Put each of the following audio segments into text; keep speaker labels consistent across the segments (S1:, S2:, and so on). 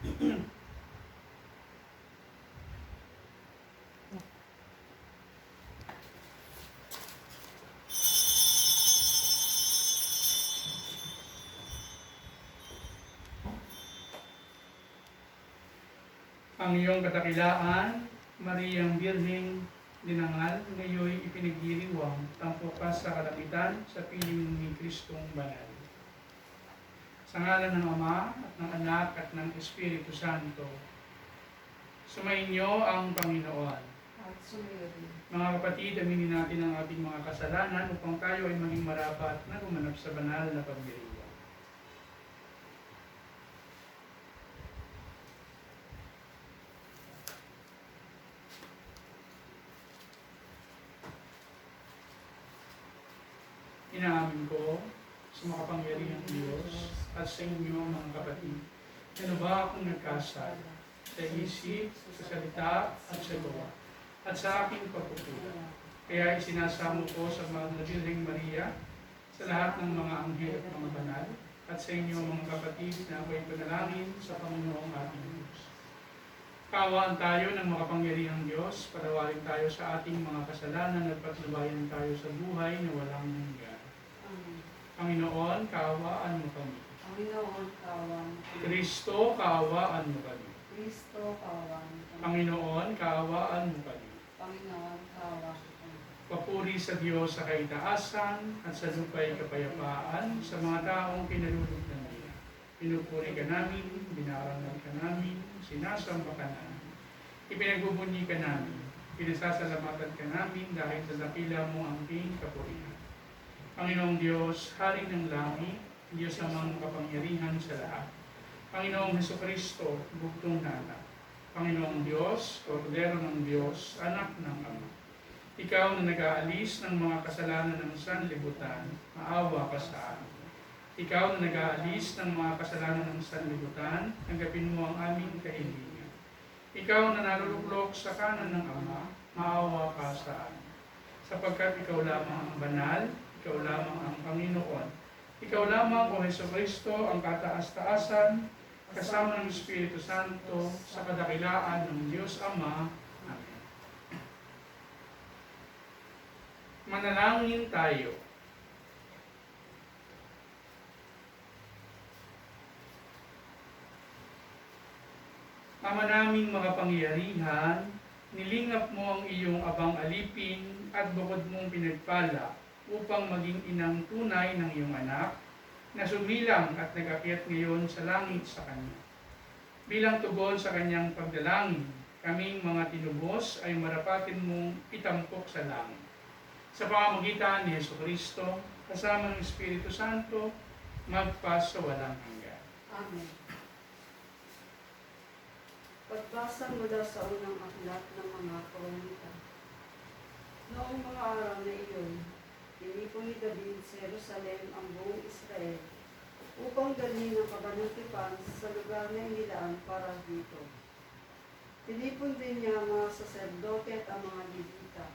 S1: Ang iyong kadakilaan, Mariang Birheng dinangal, ngayon ipinagdiriwang, tampok ka sa kalangitan sa piling ni Kristong Banal. Sa ngalan ng Ama, at ng Anak, at ng Espiritu Santo, sumainyo ang Panginoon.
S2: At sumayin.
S1: Mga kapatid, aminin natin ang ating mga kasalanan upang tayo ay maging marapat na gumanap sa banal na pagdiriwang. Inaamin ko sa makapangyarihang Diyos at sa inyo mga kapatid, ano ba akong nagkasala sa isip, sa salita at sa gawa, at sa aking pagkukulang. Kaya isinasamo ko sa Mahal na Birheng Maria, sa lahat ng mga anghel at mga banal, at sa inyo mga kapatid na ako'y panalangin sa Panginoong ating Diyos. Kaawaan tayo ng makapangyarihang Diyos, patawarin tayo sa ating mga kasalanan at patnubayan tayo sa buhay na walang hanggan. Panginoon, kaawaan mo kami.
S2: Panginoon, kaawaan mo kami.
S1: Kristo, kaawaan mo kami.
S2: Kristo, kaawaan mo kami.
S1: Panginoon, kaawaan mo kami.
S2: Panginoon, kaawaan mo kami.
S1: Papuri sa Diyos sa kaitaasan at sa lupa'y kapayapaan sa mga taong kinalulugdan niya. Pinupuri ka namin, binarangal ka namin, sinasamba ka namin. Ipinagbubunyi ka namin, pinasasalamatan ka namin dahil sa dakila mo ang ating kapurihan. Panginoong Diyos, Hari ng langit, Diyos namang kapangyarihan sa lahat. Panginoong Hesukristo, bugtong na anak. Panginoong Diyos, Kordero ng Diyos, anak ng Ama. Ikaw na nag-aalis ng mga kasalanan ng sanlibutan, maawa ka sa amin. Ikaw na nag-aalis ng mga kasalanan ng sanlibutan, tanggapin mo ang aming kahilingan. Ikaw na naluluklok sa kanan ng Ama, maawa ka sa amin. Sapagkat ikaw lamang ang banal, ikaw lamang ang Panginoon. Ikaw lamang, O Hesukristo, ang kataas-taasan, kasama ng Espiritu Santo, sa kadakilaan ng Diyos Ama. Amen. Manalangin tayo. Ama naming makapangyarihan, nilingap mo ang iyong abang alipin at bukod mong pinagpala upang maging inang tunay ng iyong anak na sumilang at nag-akyat ngayon sa langit sa Kanya. Bilang tugon sa Kanyang pagdalangin, kaming mga tinubos ay marapatin mong itampok sa langit. Sa pamamagitan ni Hesukristo, kasama ng Espiritu Santo, magpas sa walang hanggan.
S2: Amen. Pagbasa mula sa unang aklat ng mga kronika. Noong mga araw na iyon, tinipon ni David sa Jerusalem ang buong Israel upang dalhin ang kabanutipan sa lugar na inilaan para dito. Tinipon din niya ang mga saserdote at ang mga Levita.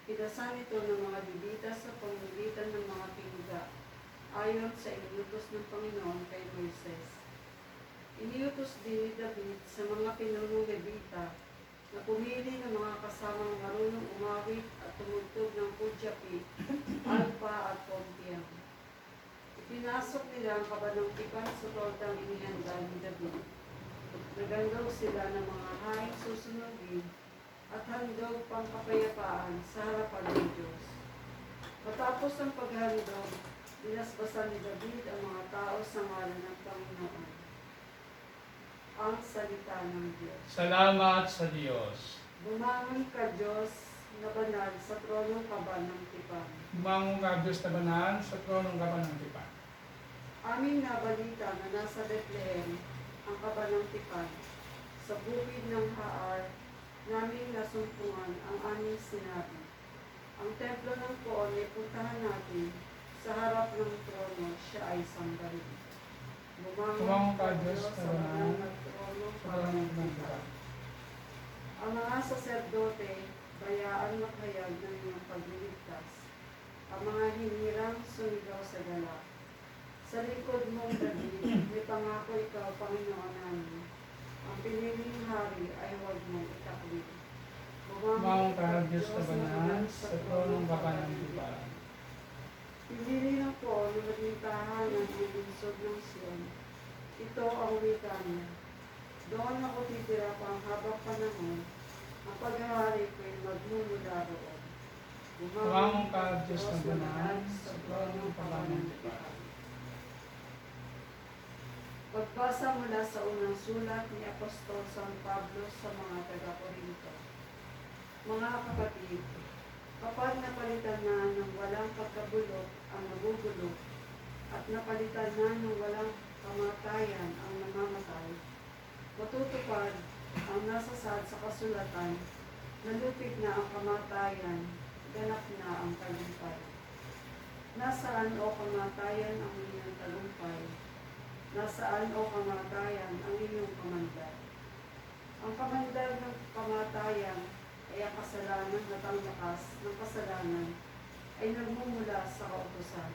S2: Pinasan ito ng mga Levita sa pamamagitan ng mga pinuga, ayon sa inutos ng Panginoon kay Moises. Iniutos din ni David sa mga pinunong Levita na pumili ng mga kasamang marunong umawit at tumugtog ng pudyapi, alpa at pompiang. Ipinasok nila ang kabanutipan sa tordang inihanda ni David. Nagandog sila ng mga haing susunugin at handog pang kapayapaan sa harapan ng Diyos. Matapos ang paghandog, binasbasan ni David ang mga tao sa ngalan ng Panginoon. Ang salita ng Diyos.
S1: Salamat sa Diyos.
S2: Bumangon ka, Diyos, na banal sa tronong kaba ng tipan.
S1: Bumangon ka, Diyos na banal, sa tronong kaba ng tipan.
S2: Aming nabalita na nasa Bethlehem ang kaba ng tipan. Sa bukid ng Haar, naming nasumpungan ang aming sinabi. Ang templo ng Poon ay puntahan natin, sa harap ng trono siya ay sambahin.
S1: Bumangon ka, Diyos na banal,
S2: at tronong
S1: sa
S2: kaba
S1: tronong
S2: ng
S1: kaba ng
S2: tipan.
S1: tipan.
S2: Ang mga saserdote, bayaan maghayag ng iyong pagliligtas. Ang mga hinirang sumigaw sa galak. Sa likod mong David, may pangako ikaw, Panginoon namin.
S1: Umawang ka ng Diyos na banal sa tronong kapangyarihan.
S2: Piliin ako na maging tahanan ng lungsod ng Sion. Ito ang wika niya. Doon ako titira pang habang panahon. Ang paghahari ko'y magmumula roon.
S1: Umawang ka ng Diyos na banal sa tronong kapangyarihan.
S2: Pagbasa mula sa unang sulat ni Apostol San Pablo sa mga taga-Korinto. Mga kapatid, kapag napalitan na ng walang pagkabulok ang nabubulok, at napalitan na ng walang kamatayan ang namamatay, matutupad ang nasasad sa kasulatan, nalupig na ang kamatayan, ganap na ang tagumpay. Nasaan o kamatayan ang inyong tagumpay? Nasaan o kamatayan ang inyong kamandag? Ang kamandag ng kamatayan ay ang kasalanan at ang lakas ng kasalanan ay nagmumula sa kautusan.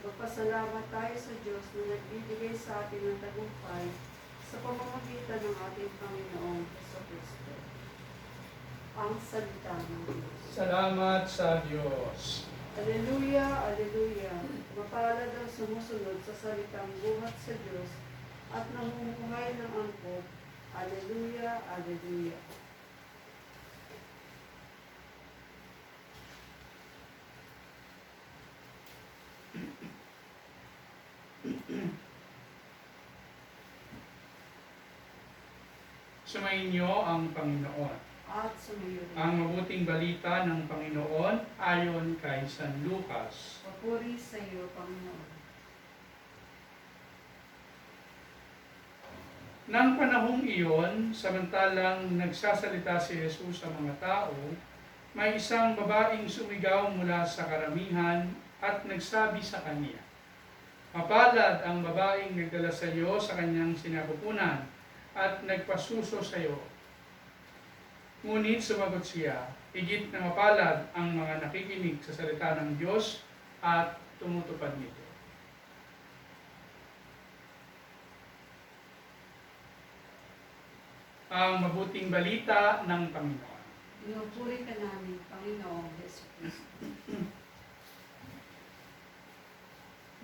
S2: Magpasalamat tayo sa Diyos na nagbibigay sa atin ng tagumpay sa pamamagitan ng ating Panginoong Jesucristo. Ang salita ng Diyos.
S1: Salamat sa Diyos.
S2: Aleluya, aleluya. Mapalad ang sumusunod sa salitang buhat sa Diyos at namumuhay ng angkop. Aleluya, aleluya.
S1: Sumainyo ang Panginoon.
S2: At sumayo rin.
S1: Ang mabuting balita ng Panginoon ayon kay San Lucas.
S2: Papuri sa iyo, Panginoon.
S1: Nang panahong iyon, samantalang nagsasalita si Jesus sa mga tao, may isang babaeng sumigaw mula sa karamihan at nagsabi sa kanya, "Mapalad ang babaeng nagdala sa iyo sa kanyang sinapupunan at nagpasuso sa iyo." Ngunit sumagot siya, "Higit na mapalad ang mga nakikinig sa salita ng Diyos at tumutupad nito." Ang mabuting balita ng Panginoon.
S2: Pinupuri ka namin, Panginoong Jesucristo.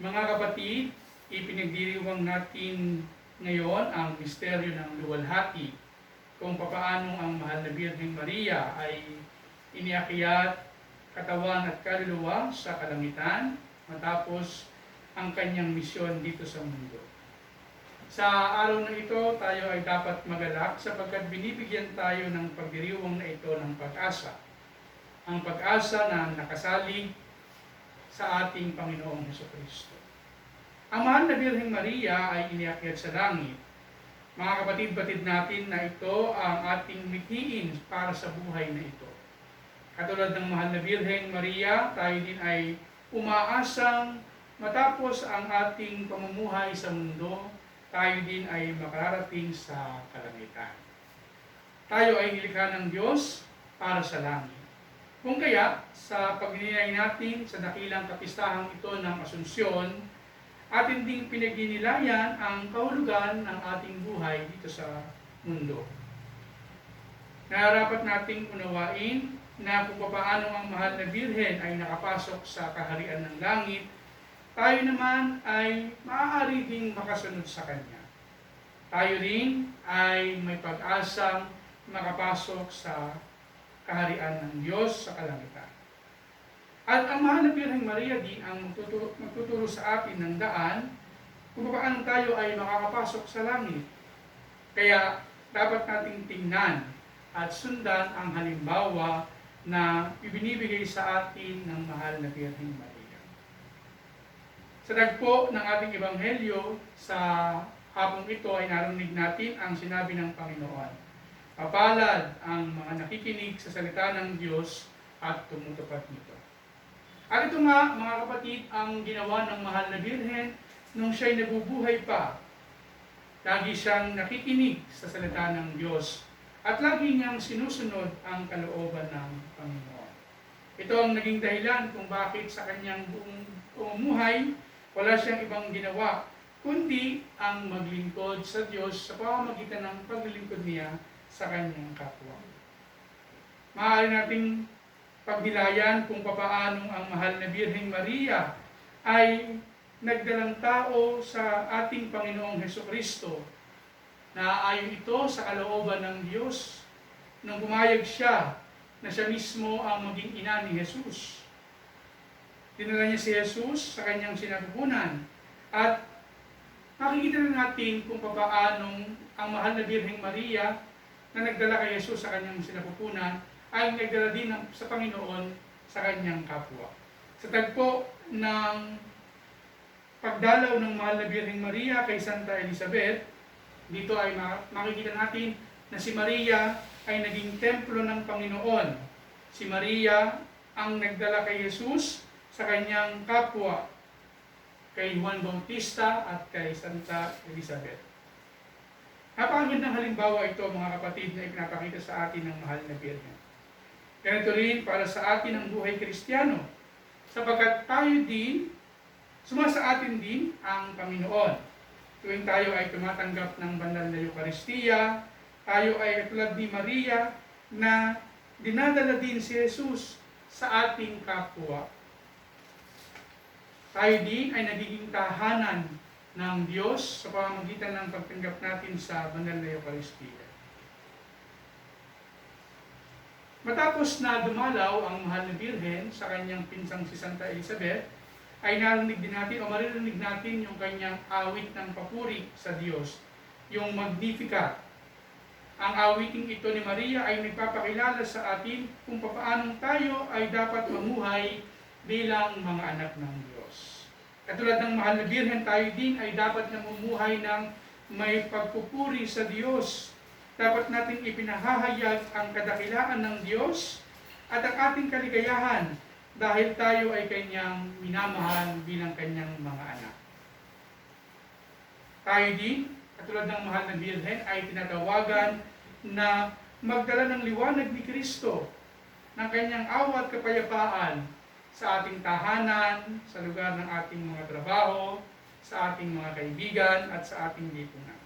S1: Mga kapatid, ipinagdiriwang natin ngayon ang misteryo ng luwalhati, kung papaano ang mahal na Birheng Maria ay iniakyat katawan at kaluluwa sa kalangitan matapos ang kanyang misyon dito sa mundo. Sa araw na ito, tayo ay dapat magalak sapagkat binibigyan tayo ng pagdiriwang na ito ng pag-asa. Ang pag-asa na nakasalig sa ating Panginoong Jesucristo. Ang mahal na Birheng Maria ay iniakyat sa langit. Mga kapatid-batid natin na ito ang ating mithiin para sa buhay na ito. Katulad ng mahal na Birheng Maria, tayo din ay umaasang matapos ang ating pamumuhay sa mundo, tayo din ay makararating sa kalangitan. Tayo ay nilikha ng Diyos para sa langit. Kung kaya, sa pagninilay natin sa dakilang kapistahang ito ng Asunsyon, atin ding pinagninilayan ang kahulugan ng ating buhay dito sa mundo. Nararapat nating unawain na kung paano ang mahal na Birhen ay nakapasok sa kaharian ng langit, tayo naman ay maaari ding makasunod sa Kanya. Tayo rin ay may pag-asang makapasok sa kaharian ng Diyos sa kalangitan. At ang mahal na Birheng Maria din ang magtuturo sa atin ng daan kung paano tayo ay makakapasok sa langit. Kaya dapat nating tingnan at sundan ang halimbawa na ibinibigay sa atin ng mahal na Birheng Maria. Sa dagpo ng ating ebanghelyo, sa hapong ito ay narinig natin ang sinabi ng Panginoon. Mapalad ang mga nakikinig sa salita ng Diyos at tumutupad nito. At ito nga, mga kapatid, ang ginawa ng mahal na Birhen nung siya'y nabubuhay pa. Lagi siyang nakikinig sa salita ng Diyos at lagi niyang sinusunod ang kalooban ng Panginoon. Ito ang naging dahilan kung bakit sa kanyang buong pamumuhay wala siyang ibang ginawa, kundi ang maglingkod sa Diyos sa pamamagitan ng paglilingkod niya sa kanyang kapwa. Maaari nating pagnilayan kung papaanong ang mahal na Birheng Maria ay nagdalang tao sa ating Panginoong Hesukristo. Naaayon ito sa kalooban ng Diyos nang pumayag siya na siya mismo ang maging ina ni Jesus. Dinala niya si Jesus sa kanyang sinapupunan at makikita na natin kung papaanong ang mahal na Birheng Maria na nagdala kay Jesus sa kanyang sinapupunan ay nagdala din sa Panginoon sa kanyang kapwa. Sa tagpo ng pagdalaw ng mahal na Birheng Maria kay Santa Elizabeth, dito ay makikita natin na si Maria ay naging templo ng Panginoon. Si Maria ang nagdala kay Jesus sa kanyang kapwa, kay Juan Bautista at kay Santa Elizabeth. Napakagandang halimbawa ito, mga kapatid, na ipinapakita sa atin ng mahal na Birhen. Ganito rin para sa atin ang buhay Kristiyano, sapagkat tayo din, sumasa atin din ang Panginoon. Tuwing tayo ay tumatanggap ng banal na Eucharistia, tayo ay tulad ni Maria na dinadala din si Jesus sa ating kapwa. Tayo din ay nagiging tahanan ng Diyos sa pamamagitan ng pagtanggap natin sa banal na Eucharistia. Matapos na dumalaw ang mahal na Birhen sa kanyang pinsang si Santa Elizabeth, ay narinig din natin o maririnig natin yung kanyang awit ng papuri sa Diyos, yung Magnificat. Ang awiting ito ni Maria ay nagpapakilala sa atin kung paano tayo ay dapat mamuhay bilang mga anak ng Diyos. Katulad ng mahal na Birhen, tayo din ay dapat namumuhay ng may pagpupuri sa Diyos. Dapat natin ipinahahayag ang kadakilaan ng Diyos at ang ating kaligayahan dahil tayo ay kanyang minamahal bilang kanyang mga anak. Tayo din, katulad ng mahal na Birhen, ay tinatawagan na magdala ng liwanag ni Kristo ng kanyang awa at kapayapaan sa ating tahanan, sa lugar ng ating mga trabaho, sa ating mga kaibigan at sa ating lipunan.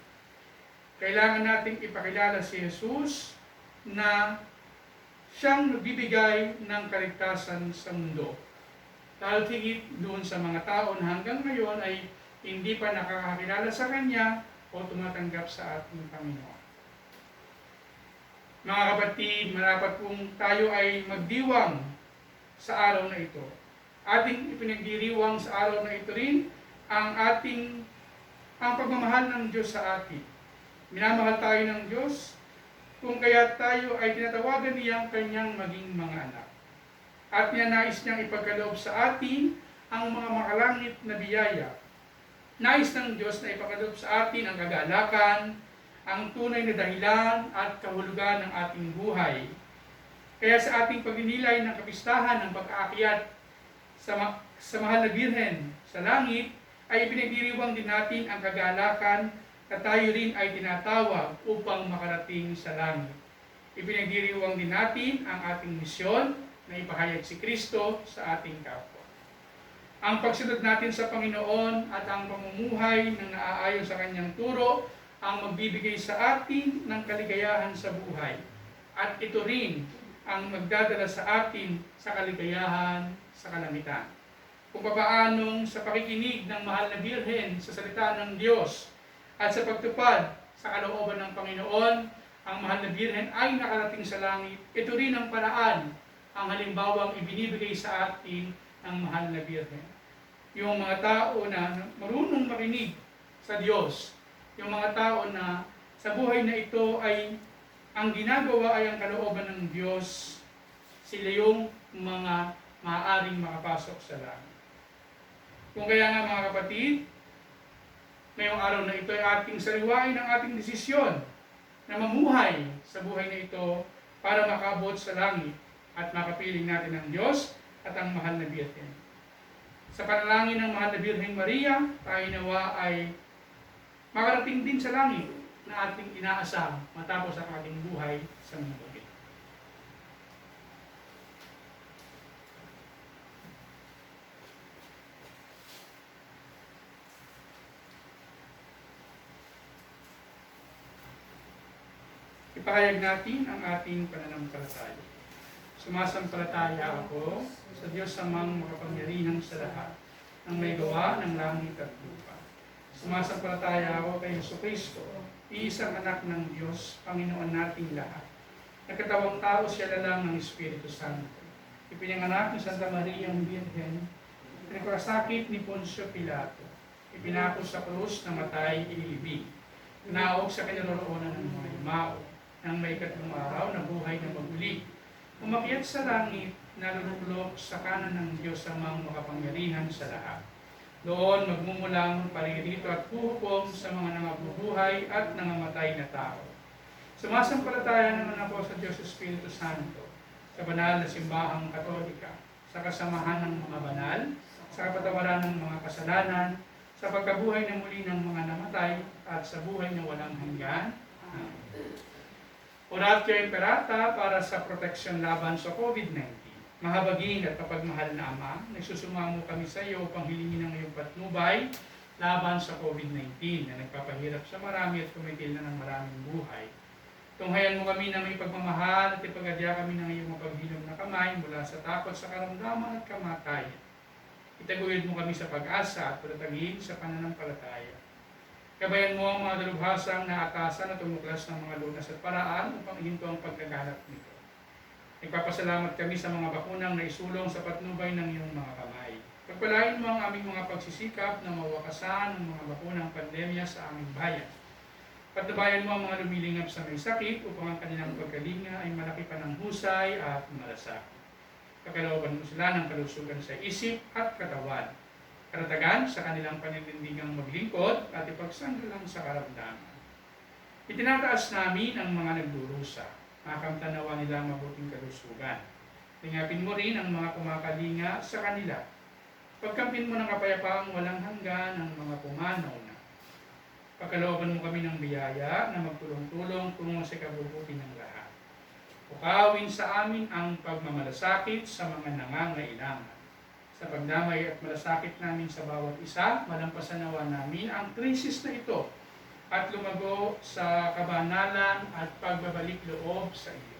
S1: Kailangan nating ipakilala si Jesus na siyang nagbibigay ng kaligtasan sa mundo. Dahil higit doon sa mga tao na hanggang ngayon ay hindi pa nakakakilala sa Kanya o tumatanggap sa ating Panginoon. Mga kapatid, marapat kung tayo ay magdiwang sa araw na ito. Ating ipinagdiriwang sa araw na ito rin ang pagmamahal ng Diyos sa atin. Minamahal tayo ng Diyos, kung kaya tayo ay tinatawagan niyang kanyang maging mga anak. At nais niyang ipagkaloob sa atin ang mga makalangit na biyaya. Nais ng Diyos na ipagkaloob sa atin ang kagalakan, ang tunay na dahilan at kahulugan ng ating buhay. Kaya sa ating pagninilay ng kapistahan ng pag-aakyat sa mahal na Birhen sa langit, ay ipinagdiriwang din natin ang kagalakan na tayo rin ay tinatawag upang makarating sa langit. Ipinagdiriwang din natin ang ating misyon na ipahayag si Kristo sa ating kapwa. Ang pagsunod natin sa Panginoon at ang pamumuhay ng naaayon sa Kanyang turo ang magbibigay sa atin ng kaligayahan sa buhay. At ito rin ang magdadala sa atin sa kaligayahan sa kalangitan. Kung papaanong sa pakikinig ng mahal na Birhen sa salita ng Diyos at sa pagtupad sa kalooban ng Panginoon, ang mahal na Birhen ay nakarating sa langit. Ito rin ang paraan, ang halimbawang ibinibigay sa atin ng mahal na Birhen. Yung mga tao na marunong makinig sa Diyos, yung mga tao na sa buhay na ito ay ang ginagawa ay ang kalooban ng Diyos, sila yung mga maaaring makapasok sa langit. Kung kaya nga mga kapatid, ngayong araw na ito ay ating sariwain ang ating desisyon na mamuhay sa buhay na ito para makabot sa langit at makapiling natin ang Diyos at ang mahal na Birhen. Sa panalangin ng mahal na Birheng Maria, tayo nawa ay makarating din sa langit na ating inaasam matapos ang ating buhay sa mundo. Ipahayag natin ang ating pananampalataya. Sumasampalataya ako sa Diyos amang makapangyarihan sa lahat, ang may gawa ng langit at lupa. Sumasampalataya ako kay Jesucristo, iisang anak ng Diyos, Panginoon nating lahat. Nagkatawang tao siya lalang ng Espiritu Santo. Ipinanganak ni Santa Maria ang Birhen, pinagkasakit ni Poncio Pilato, ipinako sa krus na matay, iibig, naog sa kinaroroonan ng mga yumao, nang may ikatlong araw na buhay na maguli, umakyat sa langit, naluluklok sa kanan ng Diyos amang makapangyarihan sa lahat. Doon magmumulang paririto at huhukom sa mga nangabubuhay at nangamatay na tao. Sumasampalataya naman ako sa Diyos Espiritu Santo, sa banal na simbahang Katolika, sa kasamahan ng mga banal, sa kapatawaran ng mga kasalanan, sa pagkabuhay na muli ng mga namatay, at sa buhay na walang hanggan. Oratio Imperata para sa proteksyon laban sa COVID-19. Mahabagin at kapagmahal na Ama, nagsusumamo kami sa iyo upang hilingin ang iyong patnubay laban sa COVID-19 na nagpapahirap sa marami at kumitil na ng maraming buhay. Tunghayan mo kami ng iyong pagmamahal at ipagadya kami ng iyong mapaghilom na kamay mula sa takot sa karamdaman at kamatayan. Itaguyod mo kami sa pag-asa at patatagin sa pananampalataya. Gabayan mo ang mga dalubhasang na atasan at tumuklas ng mga lunas at paraan upang ihinto ang pagkaganap nito. Nagpapasalamat kami sa mga bakunang na isulong sa patnubay ng iyong mga kamay. Pagpalain mo ang aming mga pagsisikap na mawakasan ang mga bakunang pandemya sa aming bayan. Patnubayan mo ang mga lumilingap sa may sakit upang ang kanilang pagkalinga ay malaki pa ng husay at malasakit. Kakalooban mo sila ng kalusugan sa isip at katawan. Karatagan sa kanilang paninindigang maglingkod at ipagsanggalang sa karamdaman. Itinataas namin ang mga nagdurusa, makamtanawa nila mabuting kalusugan. Tingapin mo rin ang mga kumakalinga sa kanila. Pagkampin mo ng kapayapaang walang hanggan ang mga pumanaw na. Pagkalooban mo kami ng biyaya na magtulong-tulong tungo sa kabubuti ng lahat. Ukawin sa amin ang pagmamalasakit sa mga nangangailangan. Sa pagdamay at malasakit namin sa bawat isa, malampasan nawa namin ang krisis na ito at lumago sa kabanalan at pagbabalik loob sa iyo.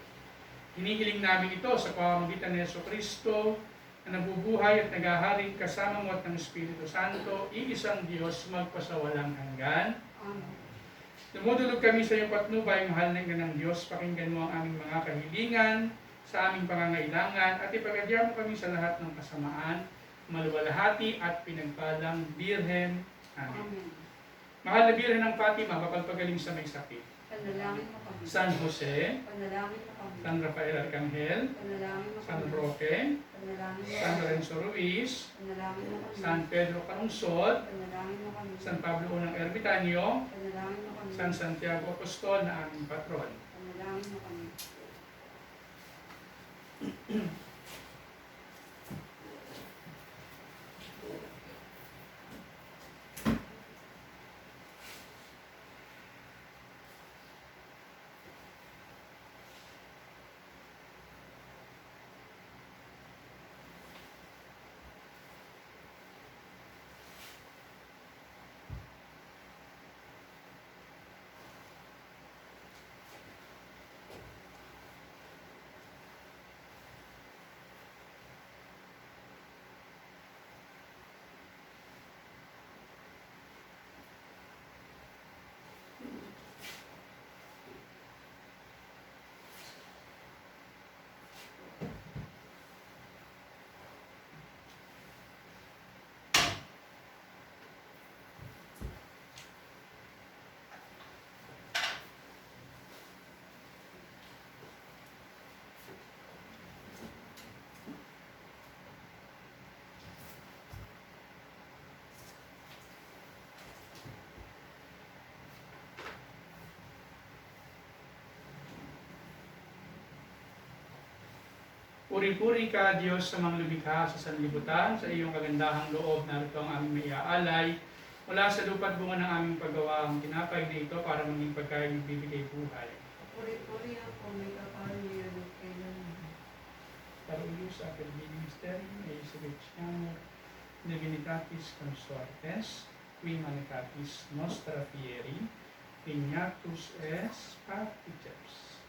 S1: Hinihiling namin ito sa pamamagitan ni Jesucristo na nabubuhay at naghaharing kasama mo at ng Espiritu Santo, iisang Diyos magpasawalang hanggan.
S2: Amen.
S1: Dumudulog kami sa iyong patnubay, mahal na ng Diyos, pakinggan mo ang aming mga kahilingan, sa aming pangangailangan at ipagadya mo kami sa lahat ng kasamaan, maluwalhati at pinagpalang Birhen. Amen.
S2: Amen.
S1: Mahal na Birhen ng Fatima, mapagpagaling sa may sakit.
S2: Panalangin mo kami.
S1: San Jose,
S2: Panalangin mo kami.
S1: San Rafael Arcangel,
S2: Panalangin mo
S1: San
S2: kami.
S1: Roque,
S2: Panalangin mo
S1: San
S2: kami.
S1: Lorenzo Ruiz,
S2: Panalangin mo kami.
S1: San Pedro Calungsod,
S2: Panalangin mo kami.
S1: San Pablo Unang Ermitanyo,
S2: Panalangin mo kami.
S1: San Santiago Apostol na aming patron.
S2: Panalangin mo kami.
S1: Puri-puri ka, Diyos, sa mga lumikha sa sanlibutan, sa iyong kagandahang loob, narito ang aming maiaalay. Mula sa lupa't bunga ng aming paggawa, ang tinapay na ito para maging pagkain ng bibigay buhay.
S2: Puri-puri ako, may kapal niya ng kailangan.
S1: Parulus a per ministeri e selectiamo divinitatis consortes, qui manitatis nostra fieri, vignatus es particeps.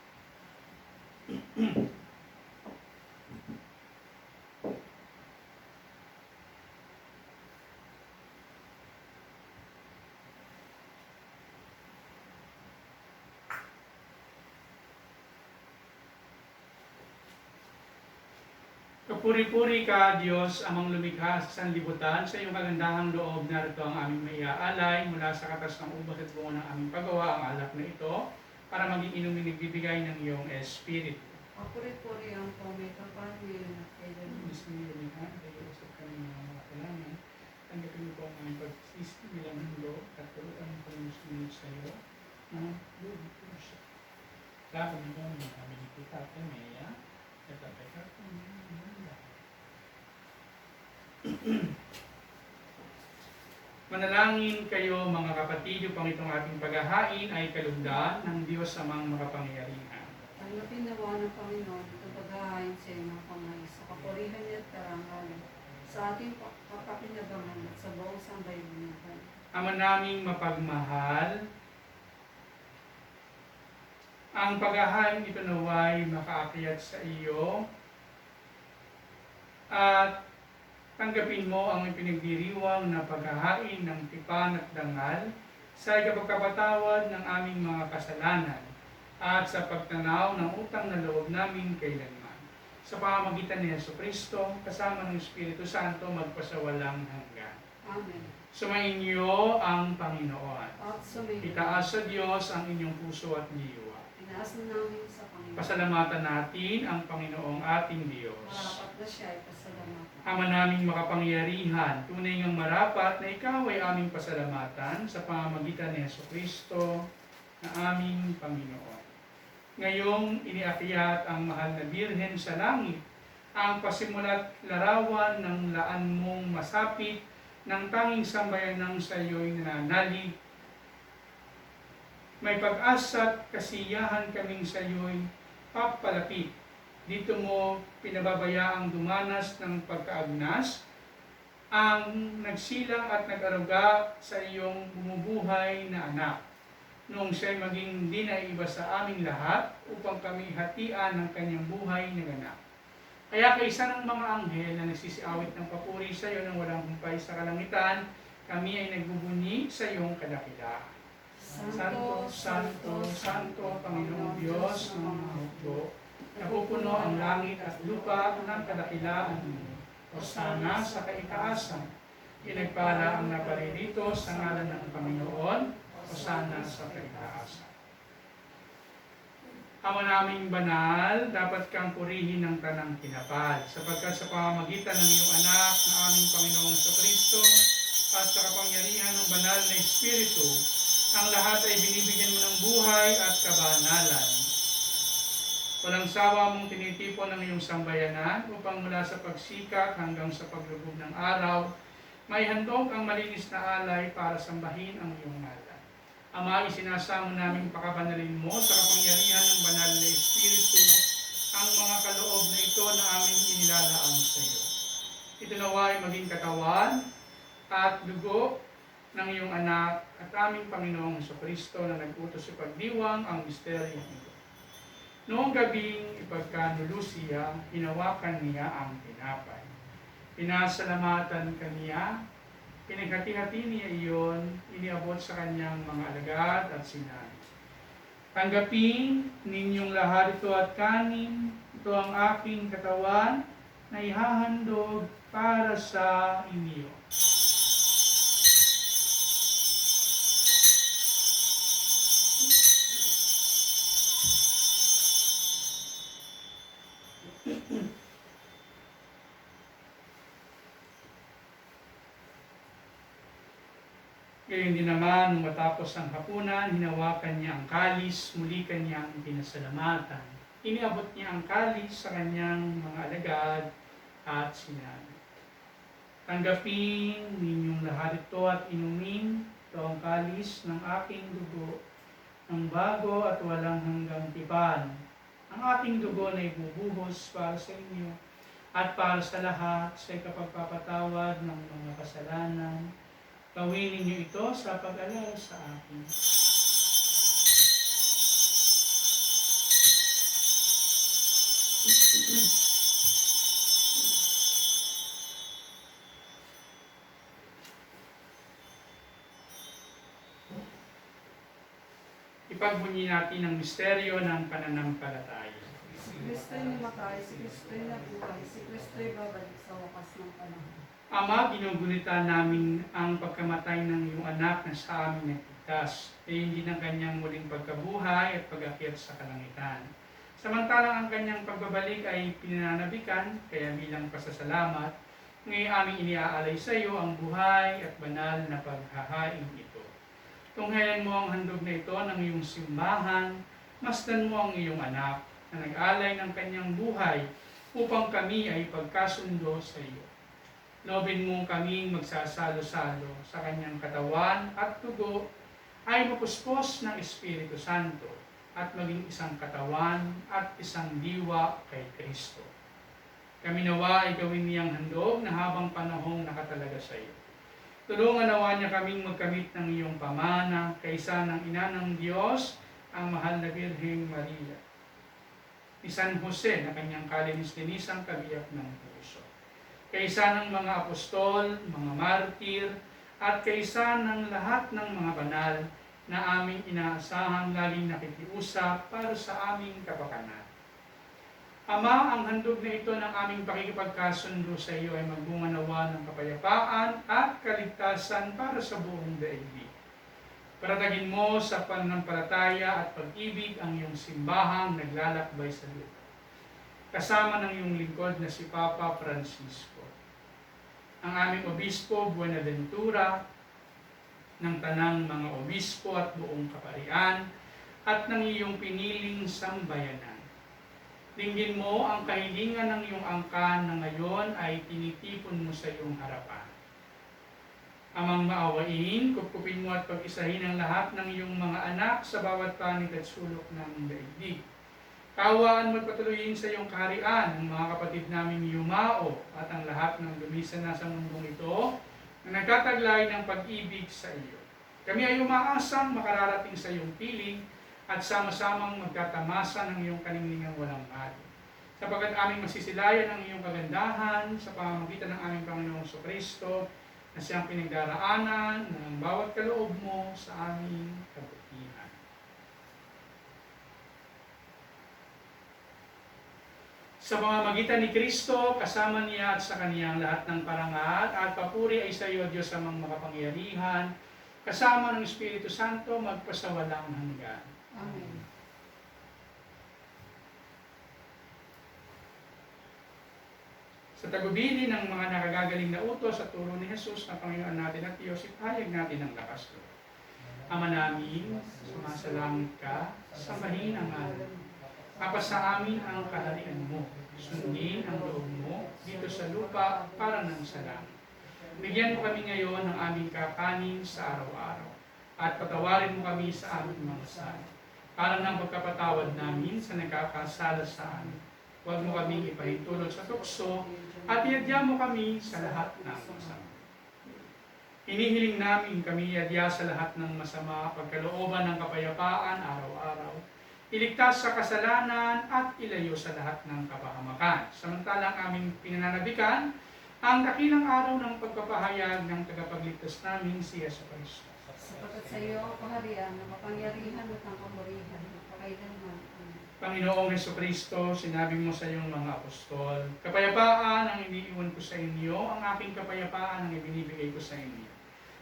S1: Kapuri-puri ka, Diyos, amang lumikha sa sanlibutan. Sa iyong kagandahang loob, narito ang aming maiaalay mula sa katas ng ubas at bunga ng aming paggawa, ang alak na ito, para maging inumin nagbibigay ng iyong Espiritu.
S2: Kapuri-puri ang po may kapal ngayon at kailan.
S1: Gusto niyo lumikha, dahil usap kami ng mga kailangan. Tanggapin mo po ang aming pagsisisi bilang mundo at turuan mo kami sumunod sa iyo. Lord, siya. Dapat mo ang mga aming kita, Mea, at tatay ka kung Manalangin kayo mga kapatid, upang itong ating paghahain ay kalugdan ng Diyos amang makapangyarihan.
S2: Tanggapin nawa ng Panginoon ito paghahain sa iyo ng kamay, sa kapurihan niya at karangalan, sa ating kapakinabangan at sa buong sambayanan.
S1: Ama naming mapagmahal, ang paghahain ito naway makaakyat sa iyo at tanggapin mo ang ipinagdiriwang na paghahain ng tipan at dangal sa ikapagkapatawad ng aming mga kasalanan at sa pagtanaw ng utang na loob namin kailanman. Sa pamamagitan ni Jesucristo, kasama ng Espiritu Santo, magpasawalang hanggan.
S2: Amen.
S1: Sumainyo ang Panginoon.
S2: At sumayin.
S1: Itaas sa Diyos ang inyong puso at diwa.
S2: Tinaas na namin sa Panginoon.
S1: Pasalamatan natin ang Panginoong ating Diyos.
S2: Marapat na siya ay pasalamatan.
S1: Ama naming makapangyarihan, tunay ngang marapat na ikaw ay aming pasalamatan sa pamamagitan ni Jesucristo na aming Panginoon. Ngayong iniakyat ang mahal na Birhen sa langit, ang pasimula't larawan ng laan mong masapit ng tanging sambayanang sa iyo'y nananalig. May pag-asa't kasiyahan kaming sa iyo'y papalapit. Dito mo pinababayaang dumanas ng pagkaagnas, ang nagsilang at nag-aruga sa iyong bumubuhay na anak. Noong siya'y maging di naiba sa aming lahat, upang kami hatian ng kanyang buhay na ganap. Kaya kaisa ng mga anghel na nagsisiawit ng papuri sa iyo ng walang humpay sa kalangitan, kami ay nagbubuni sa iyong kadakilaan. Santo, Santo, Santo, Panginoong Diyos ng mga hukbo, napupuno ang langit at lupa ng kadakilaan mo. Hosana sa kaitaasan. Pinagpala ang naparirito sa ngalan ng Panginoon. Hosana sa kaitaasan. Ama naming banal, dapat kang purihin ng tanang tinapad, sapagkat sa pamamagitan ng iyong anak na aming Panginoong Jesucristo at sa kapangyarihan ng banal na Espiritu, ang lahat ay binibigyan mo ng buhay at kabanalan. Walang sawa mong tinitipon ang iyong sambayanan upang mula sa pagsikat hanggang sa paglubog ng araw, may handog ang malinis na alay para sambahin ang iyong ngalan. Ama, isinasamo namin pakabanalin mo sa kapangyarihan ng banal na Espiritu ang mga kaloob na ito na aming inilalaang sa iyo. Ito naway maging katawan at dugo ng iyong anak at aming Panginoong Jesucristo na nag-utos sa pagdiwang ang misteryo ito. Noong gabing ipagkanulusiya, hinawakan niya ang tinapay. Pinasalamatan kaniya, pinaghati-hati niya iyon, iniabot sa kanyang mga alagad at sinabi, tanggapin ninyong lahat ito at kanin, ito ang aking katawan na ihahandog para sa inyo. Gayon din naman, nung matapos ang hapunan, hinawakan niya ang kalis, muli kanyang pinasalamatan. Iniabot niya ang kalis sa kanyang mga alagad at sinabi, tanggapin ninyong lahat ito at inumin, ito ang kalis ng aking dugo, ng bago at walang hanggang tipan. Ang aking dugo na ibubuhos para sa inyo at para sa lahat sa ikapagpapatawad ng mga kasalanan. Gawin ninyo ito sa pag-alala sa akin. Ipagbunyi natin ang misteryo ng pananampalataya.
S2: Kristo'y namatay, si Kristo'y nabuhay, si Kristo'y babalik sa wakas ng panahon.
S1: Ama, ginugunita namin ang pagkamatay ng iyong anak na sa amin nagligtas, hindi ng kanyang muling pagkabuhay at pag-akyat sa kalangitan. Samantalang ang kanyang pagbabalik ay pinananabikan, kaya bilang pasasalamat, ngayon aming iniaalay sa iyo ang buhay at banal na paghahain ito. Tunghayan mo ang handog na ito ng iyong simbahan, masdan mo ang iyong anak na nag-alay ng kanyang buhay upang kami ay pagkasundo sa iyo. Loobin mo kaming magsasalo-salo sa kanyang katawan at dugo ay mapuspos ng Espiritu Santo at maging isang katawan at isang diwa kay Kristo. Kami nawa ay gawin niyang handog na habang panahong nakatalaga sa iyo. Tulungan nawa niya kaming magkamit ng iyong pamana kaysa ng Ina ng Diyos, ang mahal na Birheng Maria, ni San Jose na kanyang kalinis-linisang kabiyak ng puso, kaysa ng mga apostol, mga martir, at kaysa ng lahat ng mga banal na aming inaasahang laging nakikiusap para sa aming kapakanan. Ama, ang handog na ito ng aming pakikipagkasundo sa iyo ay magbunga nawa ng kapayapaan at kaligtasan para sa buong daigdig. Paratagin mo sa pananampalataya at pag-ibig ang iyong simbahang naglalakbay sa lupa, kasama ng iyong lingkod na si Papa Francisco, ang aming Obispo Buenaventura, ng tanang mga obispo at buong kaparian, at ng iyong piniling sambayanan. Dinggin mo ang kahilingan ng iyong angkan na ngayon ay tinitipon mo sa iyong harapan. Amang maawain, kupkupin mo at pag-isahin ang lahat ng iyong mga anak sa bawat panig at sulok ng daigdig. Kaawaan mo at patuloyin sa iyong kaharian ang mga kapatid naming yumao at ang lahat ng lumisan na sa mundong ito na nagtataglay ng pag-ibig sa iyo. Kami ay umaasang makararating sa iyong piling at sama-samang magtatamasa ng iyong kaninglingang walang hali. Sapagkat aming masisilayan ang iyong kagandahan sa pamamagitan ng aming Panginoong Kristo na siyang pinagdaraanan ng bawat kaloob mo sa aming kabutihan. Sa pamamagitan ni Kristo, kasama niya at sa kaniyang lahat ng parangal at papuri ay sa iyo, Diyos amang makapangyarihan, kasama ng Espiritu Santo, magpasawalang hanggan.
S2: Amen.
S1: Sa tagubili ng mga nakagagaling na utos at turo ni Jesus na Panginoon natin at Diyos, ipahayag natin ang lakas ko. Ama namin, sumasalangit ka, sambahin ang ngalan mo. Apa sa amin ang kaharian mo. Sundin ang loob mo dito sa lupa para ng sa langit. Bigyan mo kami ngayon ng aming kakanin sa araw-araw. At patawarin mo kami sa aming mga sala, para ng pagkapatawad namin sa nagkakasala sa amin. Huwag mo kaming ipahintulot sa tukso at iadya mo kami sa lahat ng masama. Hinihiling namin kami iadya sa lahat ng masama, pagkalooban ng kapayapaan araw-araw, iligtas sa kasalanan at ilayo sa lahat ng kapahamakan. Samantalang aming pinananabikan ang dakilang araw ng pagpapahayag ng tagapagligtas namin si Yesu Cristo.
S2: Sapagkat sa iyo ang kaharian, ang kapangyarihan at ang kapurihan, magpakailanman. Amen.
S1: Panginoong Heso Kristo, sinabi mo sa iyong mga apostol, kapayapaan ang iniiwan ko sa inyo, ang aking kapayapaan ang ibinibigay ko sa inyo.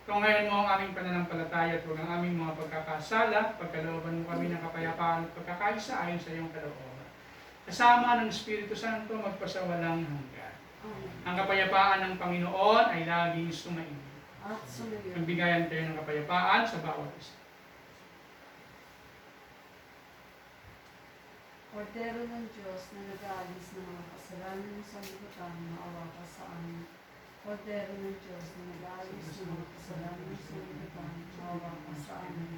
S1: Tunghayan mo ang aming pananampalataya at huwag ang aming mga pagkakasala, pagkalooban mo kami ng kapayapaan at pagkakaisa ayon sa iyong kalooban. Kasama ng Espiritu Santo, magpasawalang hanggan.
S2: Amen.
S1: Ang kapayapaan ng Panginoon ay laging sumainyo.
S2: At sumayo.
S1: Magbigayan tayo ng kapayapaan sa bawat isa.
S2: Kordero ng Diyos na nag-aalis ng mga kasalanan ng sanlibutan, maawa ka sa amin. Kordero ng Diyos na nag-aalis ng mga kasalanan ng sanlibutan, maawa ka sa amin.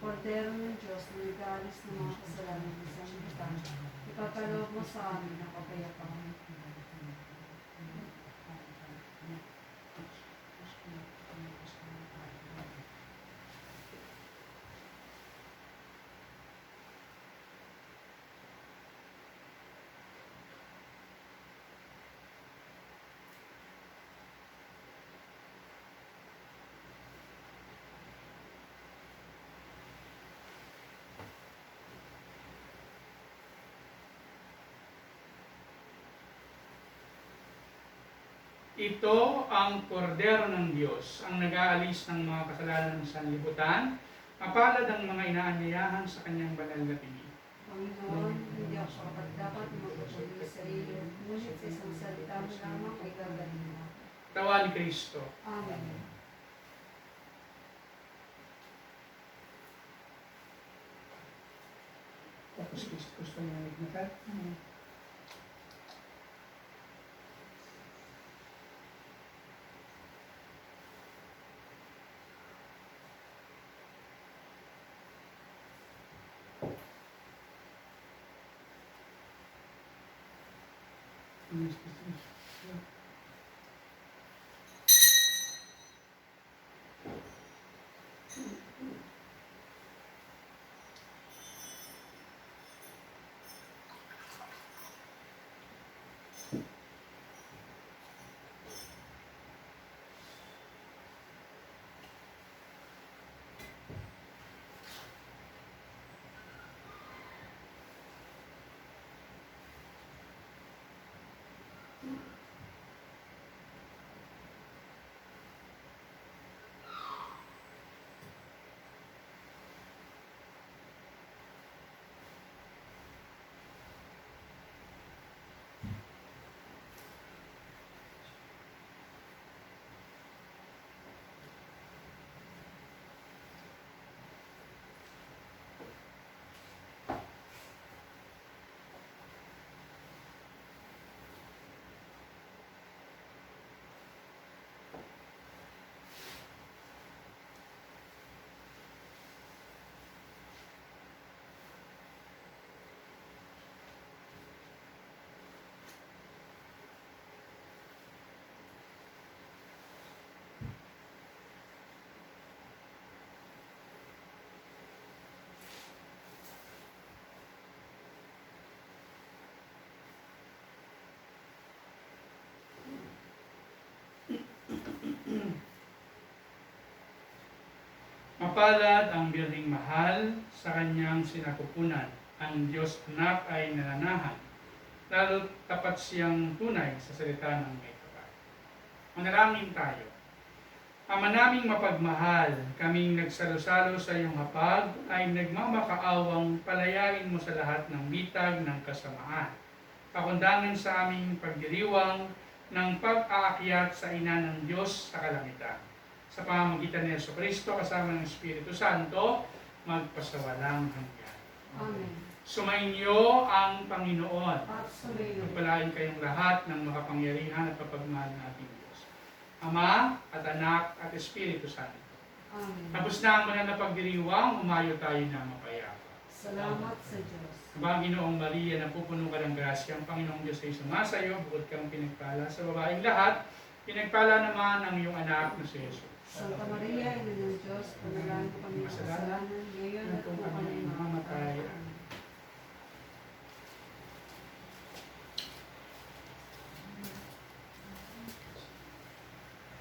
S2: Kordero ng Diyos na nag-aalis ng mga kasalanan ng sanlibutan, ipagkaloob mo sa amin ang kapayapaan.
S1: Ito ang kordero ng Diyos, ang nag-aalis ng mga kasalanan ng sanlibutan. Mapalad ang mga inaanyayahan sa kanyang banal na piling.
S2: Panginoon, hindi ako dapat magpapagay sa iyo, ngunit sa isang salita mo lamang ay gagaling na.
S1: Tawa ni Kristo.
S2: Amen.
S1: Tapos gusto niya nagnakat. Mapalad ang birhing mahal sa kanyang sinapupunan. Ang Diyos Anak ay nananahan, lalo't tapat siyang tunay sa salita ng may kapal. Manalangin tayo. Ama naming mapagmahal, kaming nagsalo-salo sa iyong hapag ay nagmamakaawang palayain mo sa lahat ng bitag ng kasamaan. Pakundangan sa aming pagdiriwang ng pag-aakyat sa ina ng Diyos sa kalangitan. Sa pamamagitan ni Jesucristo kasama ng Espiritu Santo, magpasawalang hanggan.
S2: Amen.
S1: Sumainyo ang Panginoon.
S2: At sumayo.
S1: Pagpalain kayong lahat ng makapangyarihan at kapagmahal ng ating Diyos. Ama at Anak at Espiritu Santo.
S2: Amen.
S1: Tapos na ang mga napagdiriwang, umayo tayo na mapayapa.
S2: Salamat sa Diyos.
S1: Panginoong Maria, napupuno ka ng grasya, ang Panginoong Diyos ay sumasayo, bukod kang pinagpala sa babaeng lahat, pinagpala naman ang iyong anak na si Jesus.
S2: Santa Maria, Ina ng Diyos, panalangin kami sa kasalanan, ngayon at kung kami
S1: mamatay.
S2: mamatay.